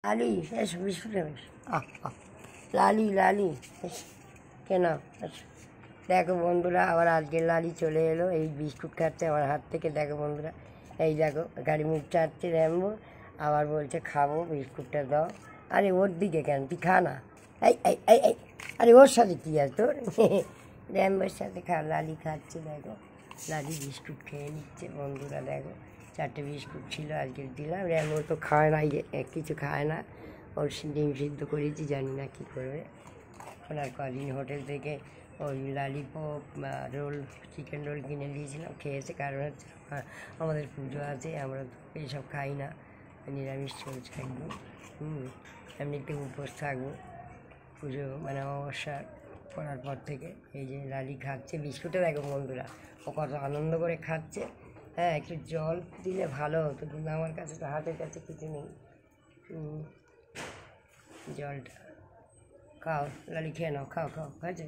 লালি এসো বিস্কুট খাবে লালি লালি এসো কেন এসো। দেখো বন্ধুরা আবার আজকে লালি চলে এলো, এই বিস্কুট খাচ্ছে আমার হাত থেকে। দেখো বন্ধুরা, এই দেখো গাড়ি মুখ চাচ্ছে র্যাম্বো, আবার বলছে খাবো বিস্কুটটা দাও। আরে ওর দিকে কেন, তুই খা না। এই এই এই এই আরে ওর সাথে কী আছে তোর র্যাম্বোর সাথে খা। লালি খাচ্ছে, দেখো লালি বিস্কুট খেয়ে নিচ্ছে বন্ধুরা। দেখো 4টে বিস্কুট ছিল আজকে দিলাম। র্যাম্বো তো খায় না, কিছু খায় না। ওর ডিম সিদ্ধ করেছি, জানি না কী করবে। এখন আর কদিন হোটেল থেকে ওই লালিপপ রোল, চিকেন রোল কিনে দিয়েছিলাম, খেয়েছে। কারণ হচ্ছে আমাদের পুজো আছে, আমরা তো এইসব খাই না, নিরামিষ চলছে একদম। এমনিতে উপোস থাকবো পুজো মানে অমাবস্যা করার পর থেকে। এই যে লালি খাচ্ছে বিস্কুটে, দেখো বন্ধুরা ও কত আনন্দ করে খাচ্ছে। হ্যাঁ, একটু জল দিলে ভালো হতো, কিন্তু আমার কাছে তো হাতের কাছে কিছু নেই। জলটা খাও লালি, খেয়ে নাও, খাও খাও, হয়েছে।